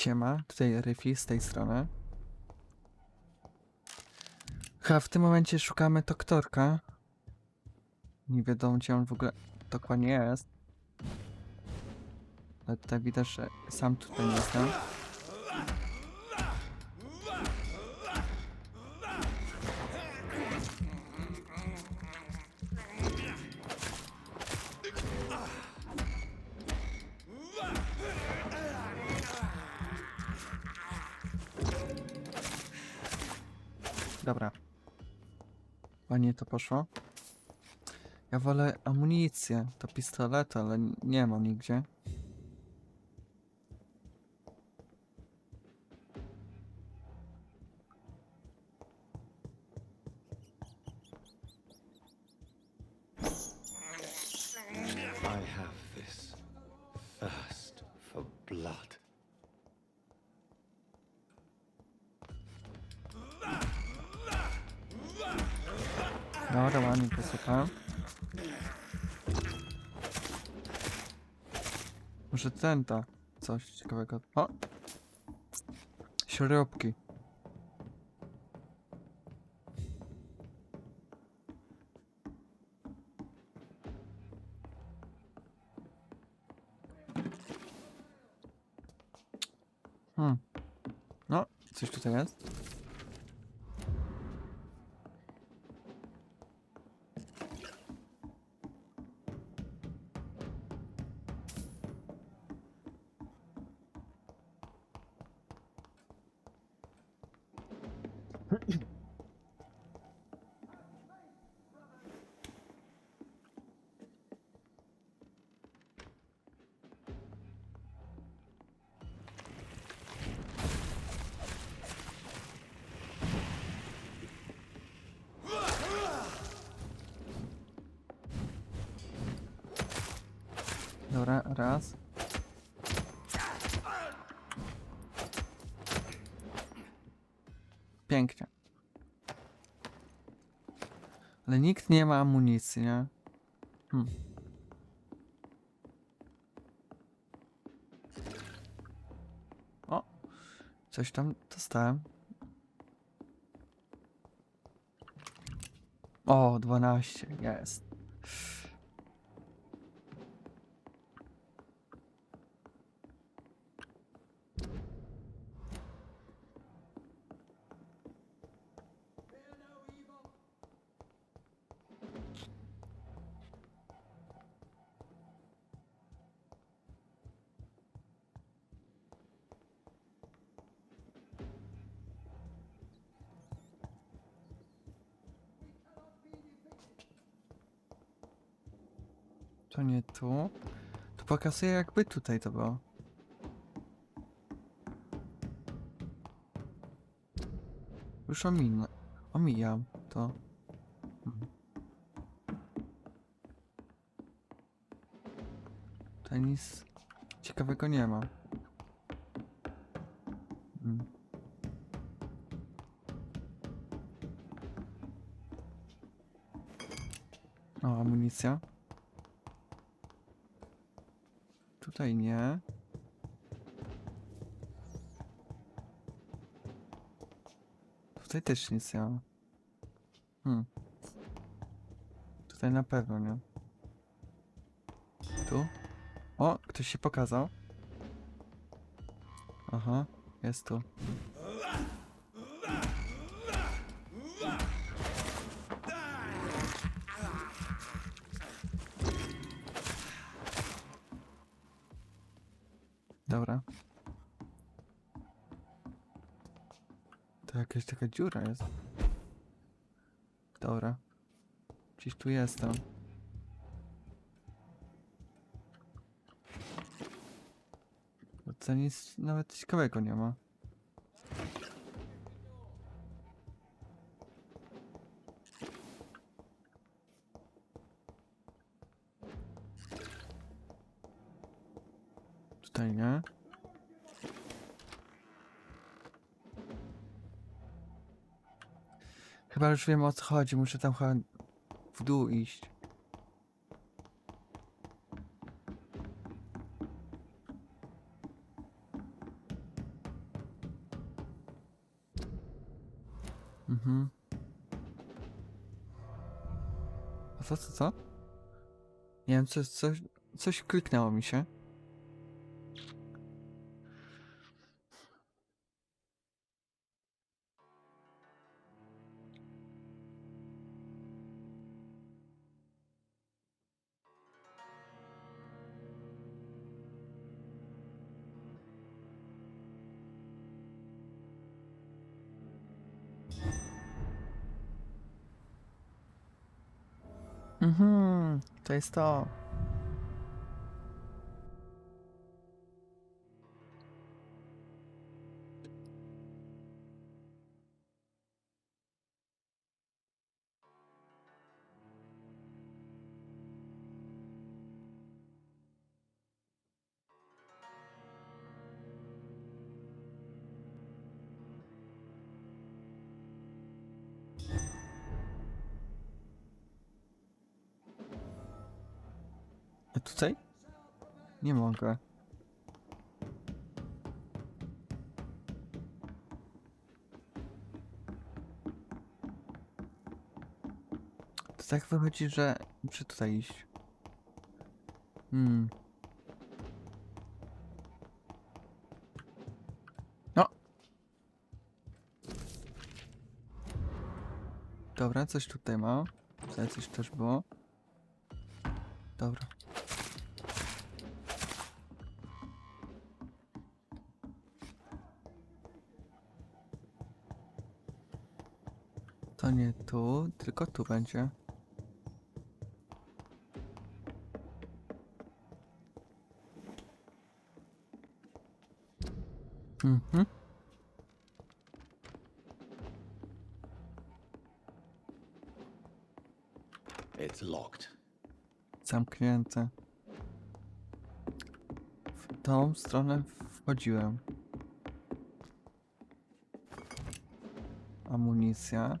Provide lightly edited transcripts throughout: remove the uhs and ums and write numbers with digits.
Siema, tutaj Ryfi z tej strony. W tym momencie szukamy doktorka. Nie wiadomo, gdzie on w ogóle dokładnie jest. Ale tutaj widać, że sam tutaj nie jestem. Dobra. Ładnie to poszło. Ja wolę amunicję do pistoletu, ale nie mam nigdzie. I have this thirst for blood. Dobra, ładnie posłuchałem. Może ten da coś ciekawego. O! Śrubki. No, coś tutaj jest. Dobra, raz. Pięknie. Ale nikt nie ma amunicji, nie? O! Coś tam dostałem. O, 12, jest. To nie tu. To pokazuje, jakby tutaj to było. Już omijam to. Tutaj nic ciekawego nie ma. O, amunicja. Tutaj nie. Tutaj też nic nie ma. Tutaj na pewno nie. Tu? O, ktoś się pokazał. Aha, jest tu. Dobra. To jakaś taka dziura jest. Dobra. Gdzieś tu jestem. To nic nawet ciekawego nie ma. Tutaj nie. Chyba już wiem, o co chodzi. Muszę tam chyba w dół iść. Mhm. A co? Nie wiem, coś kliknęło mi się. Mhm, to jest to. A tutaj? Nie mogę. To tak wychodzi, że muszę tutaj iść. No! Dobra, coś tutaj ma. Tutaj coś też było. Dobra. To nie tu, tylko tu będzie. Mhm. It's locked. Zamknięte. W tą stronę wchodziłem. Amunicja.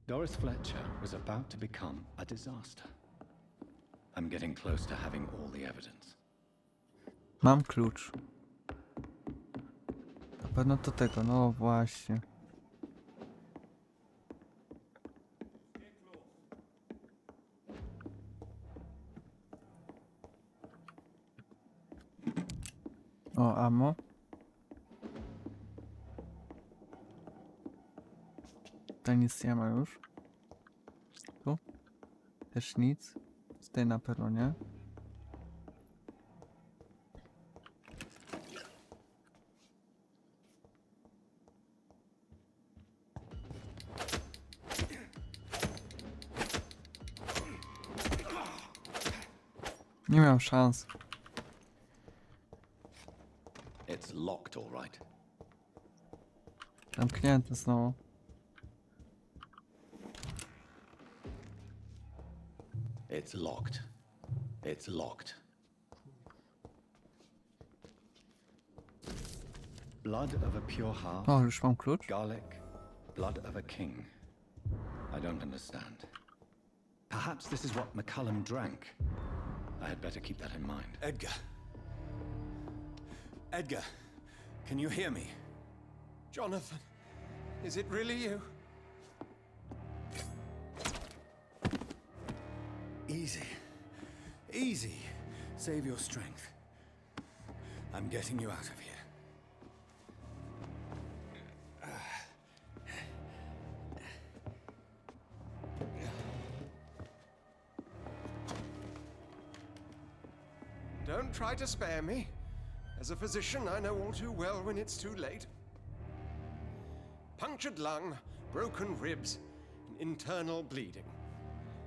Doris Fletcher was about to become a disaster. I'm getting close to having all the evidence. Mam klucz. Na pewno do tego, no właśnie. O, ammo. Tutaj nic nie ma już. Tu? Też nic. Tutaj na pewno nie. Nie miałem szans. It's locked, all right. Zamknięte znowu. It's locked. It's locked. Blood of a pure heart. O, już mam klucz. Garlic. Blood of a king. I don't understand. Perhaps this is what McCullum drank. I had better keep that in mind. Edgar. Edgar, can you hear me? Jonathan, is it really you? Easy. Easy. Save your strength. I'm getting you out of here. Don't try to spare me. As a physician, I know all too well when it's too late. Punctured lung, broken ribs, and internal bleeding.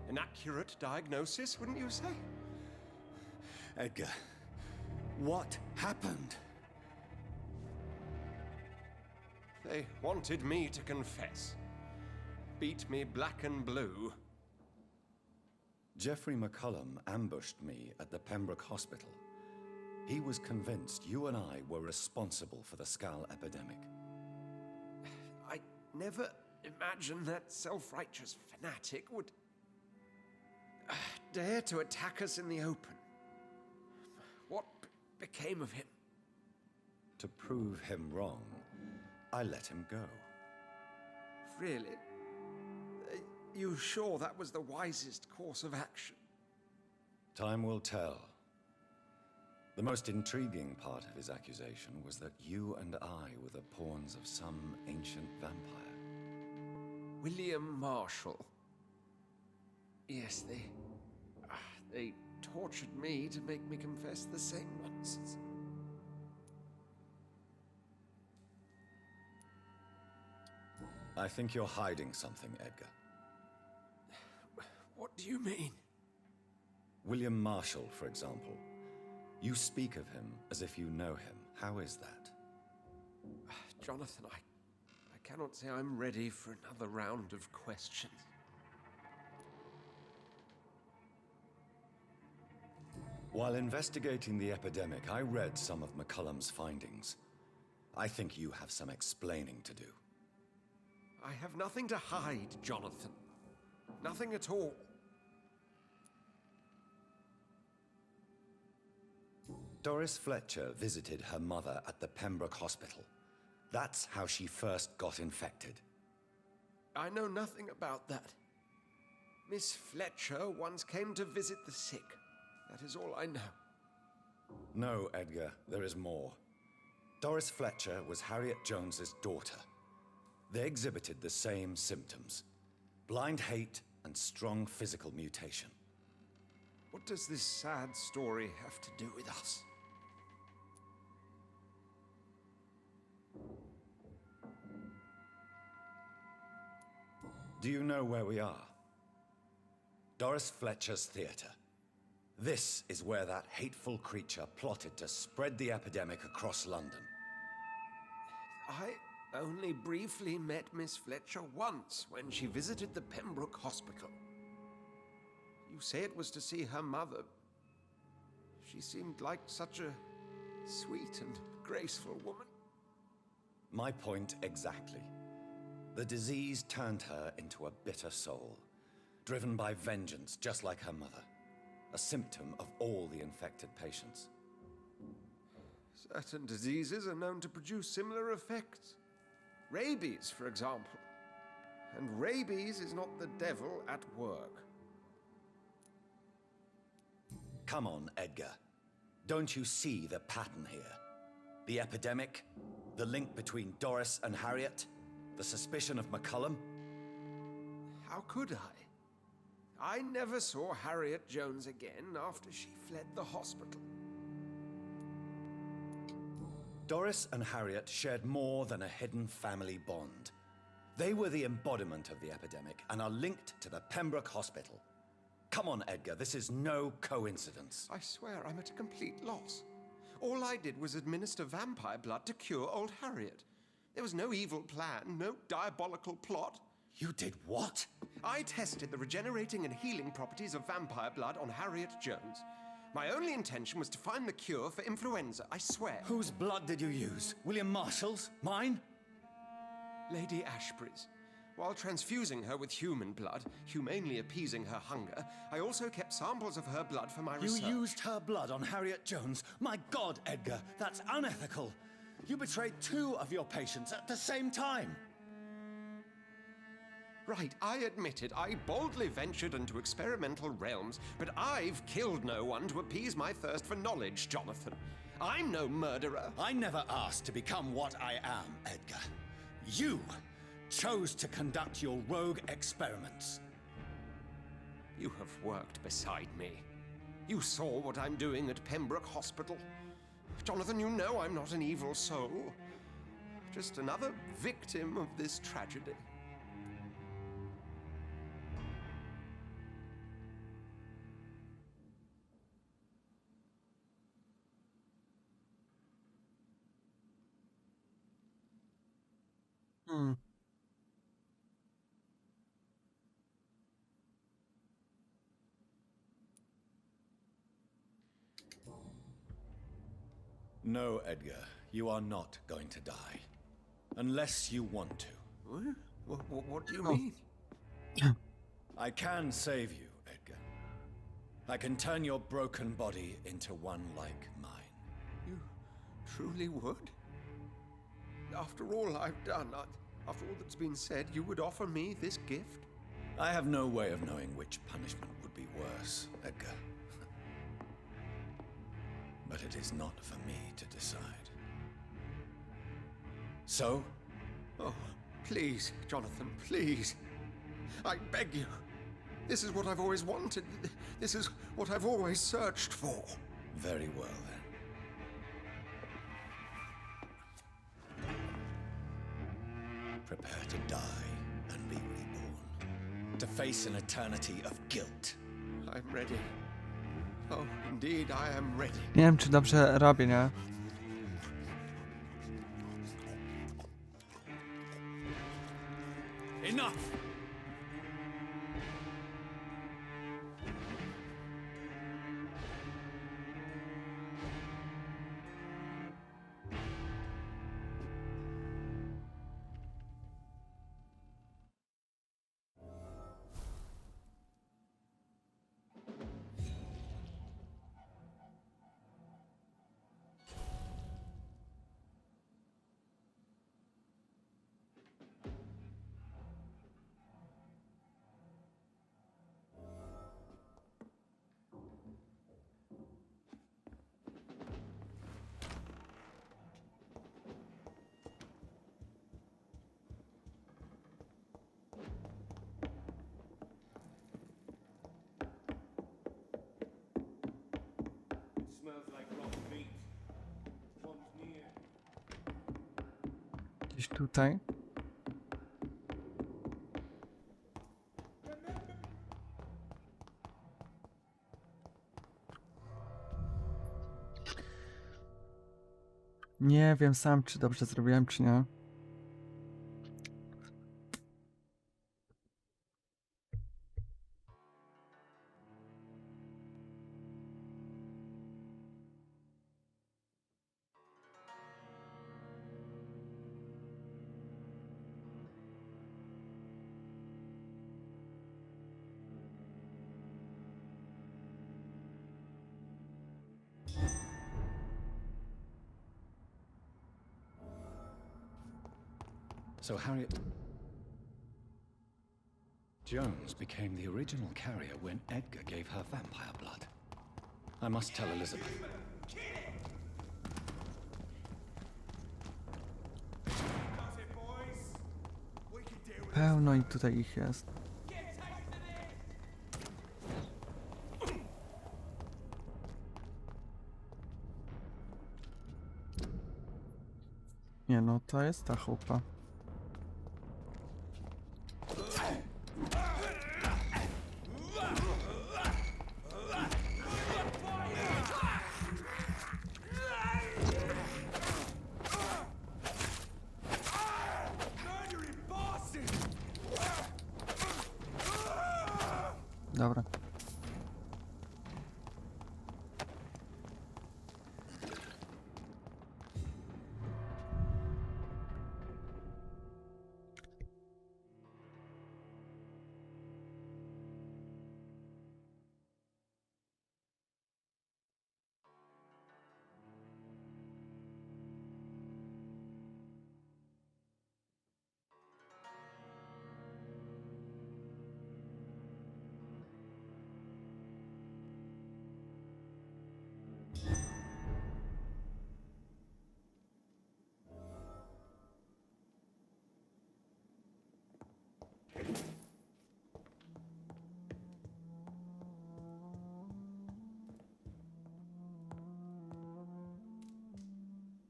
An accurate diagnosis, wouldn't you say? Edgar, what happened? They wanted me to confess. Beat me black and blue. Jeffrey McCullum ambushed me at the Pembroke Hospital. He was convinced you and I were responsible for the Skal epidemic. I never imagined that self-righteous fanatic would dare to attack us in the open. What became of him? to prove him wrong, I let him go. Really? You sure that was the wisest course of action? Time will tell. The most intriguing part of his accusation was that you and I were the pawns of some ancient vampire. William Marshall. Yes, they tortured me to make me confess the same nonsense. I think you're hiding something, Edgar. What do you mean? William Marshall, for example. You speak of him as if you know him. How is that? Jonathan, I cannot say I'm ready for another round of questions. While investigating the epidemic, I read some of McCullum's findings. I think you have some explaining to do. I have nothing to hide, Jonathan. Nothing at all. Doris Fletcher visited her mother at the Pembroke Hospital. That's how she first got infected. I know nothing about that. Miss Fletcher once came to visit the sick. That is all I know. No, Edgar, there is more. Doris Fletcher was Harriet Jones's daughter. They exhibited the same symptoms: blind hate and strong physical mutation. What does this sad story have to do with us? Do you know where we are? Doris Fletcher's theater. This is where that hateful creature plotted to spread the epidemic across London. I only briefly met Miss Fletcher once when she visited the Pembroke Hospital. You say it was to see her mother. She seemed like such a sweet and graceful woman. My point exactly. The disease turned her into a bitter soul, driven by vengeance just like her mother. A symptom of all the infected patients. Certain diseases are known to produce similar effects. Rabies, for example. And rabies is not the devil at work. Come on, Edgar. Don't you see the pattern here? The epidemic, the link between Doris and Harriet, the suspicion of McCullum. How could I? I never saw Harriet Jones again after she fled the hospital. Doris and Harriet shared more than a hidden family bond. They were the embodiment of the epidemic and are linked to the Pembroke Hospital. Come on, Edgar, this is no coincidence. I swear I'm at a complete loss. All I did was administer vampire blood to cure old Harriet. There was no evil plan, no diabolical plot. You did what? I tested the regenerating and healing properties of vampire blood on Harriet Jones. My only intention was to find the cure for influenza, I swear. Whose blood did you use? William Marshall's? Mine? Lady Ashbury's. While transfusing her with human blood, humanely appeasing her hunger, I also kept samples of her blood for my research. You used her blood on Harriet Jones? My God, Edgar, that's unethical. You betrayed 2 of your patients at the same time. Right, I admit it. I boldly ventured into experimental realms, but I've killed no one to appease my thirst for knowledge, Jonathan. I'm no murderer. I never asked to become what I am, Edgar. You chose to conduct your rogue experiments. You have worked beside me. You saw what I'm doing at Pembroke Hospital. Jonathan, you know I'm not an evil soul. Just another victim of this tragedy. No, Edgar, you are not going to die. Unless you want to. What do you mean? I can save you, Edgar. I can turn your broken body into one like mine. You truly would? after all I've done, after all that's been said, you would offer me this gift? I have no way of knowing which punishment would be worse, Edgar. But it is not for me to decide. So? Oh, please, Jonathan, please. I beg you. This is what I've always wanted. This is what I've always searched for. Very well, then. Prepare to die and be reborn. To face an eternity of guilt. I'm ready. Oh, indeed, I am ready. Nie wiem, czy dobrze robię, nie? Enough! Smells like rotten meat. Comes near. Gdzieś tutaj. Nie wiem sam, czy dobrze zrobiłem, czy nie. So Harriet Jones became the original carrier when Edgar gave her vampire blood. I must tell Elizabeth. Pełno i tutaj ich jest. Nie no, to jest ta chupa. Dobra.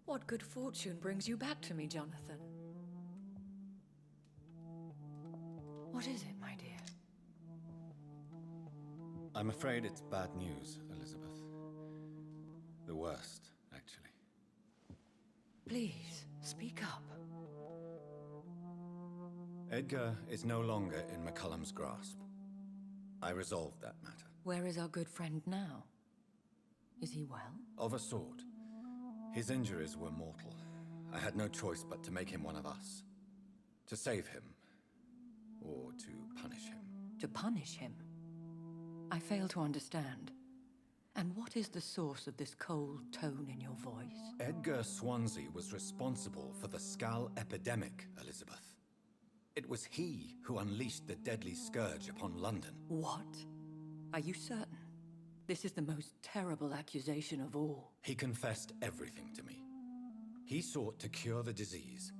What good fortune brings you back to me, Jonathan? What is it, my dear? I'm afraid it's bad news, Elizabeth. The worst, actually. Please, speak up. Edgar is no longer in McCullum's grasp. I resolved that matter. Where is our good friend now? Is he well? Of a sort. His injuries were mortal. I had no choice but to make him one of us. To save him. Or to punish him. To punish him? I fail to understand. And what is the source of this cold tone in your voice? Edgar Swansea was responsible for the Skull epidemic, Elizabeth. It was he who unleashed the deadly scourge upon London. What? Are you certain? This is the most terrible accusation of all. He confessed everything to me. He sought to cure the disease,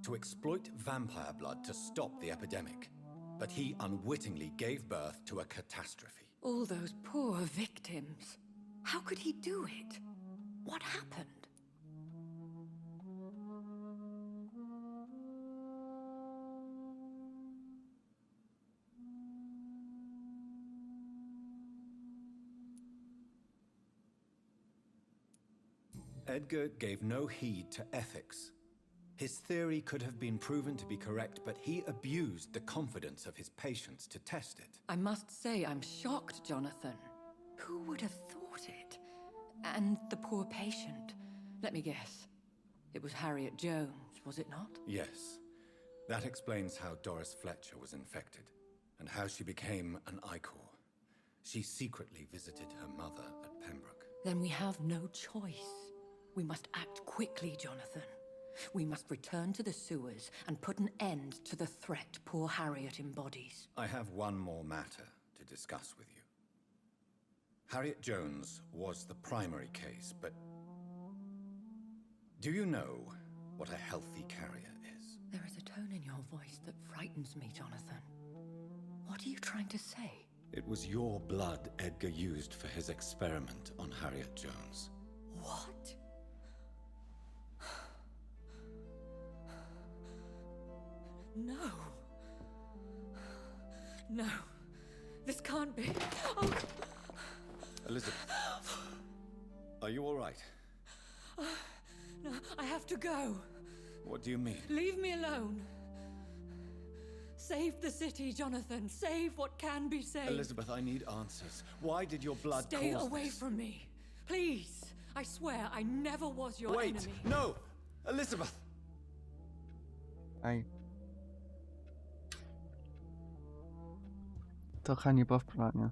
to exploit vampire blood to stop the epidemic. But he unwittingly gave birth to a catastrophe. All those poor victims. How could he do it? What happened? Edgar gave no heed to ethics. His theory could have been proven to be correct, but he abused the confidence of his patients to test it. I must say I'm shocked, Jonathan. Who would have thought it? And the poor patient. Let me guess. It was Harriet Jones, was it not? Yes. That explains how Doris Fletcher was infected, and how she became an Icor. She secretly visited her mother at Pembroke. Then we have no choice. We must act quickly, Jonathan. We must return to the sewers and put an end to the threat poor Harriet embodies. I have one more matter to discuss with you. Harriet Jones was the primary case, but do you know what a healthy carrier is? There is a tone in your voice that frightens me, Jonathan. What are you trying to say? It was your blood Edgar used for his experiment on Harriet Jones. What? No. No. This can't be. Oh. Elizabeth, are you all right? No, I have to go. What do you mean? Leave me alone. Save the city, Jonathan. Save what can be saved. Elizabeth, I need answers. Why did your blood Stay cause away this? from me. Please. I swear I never was your Wait! enemy. No! Elizabeth! Aj. Trochę nie było w planie.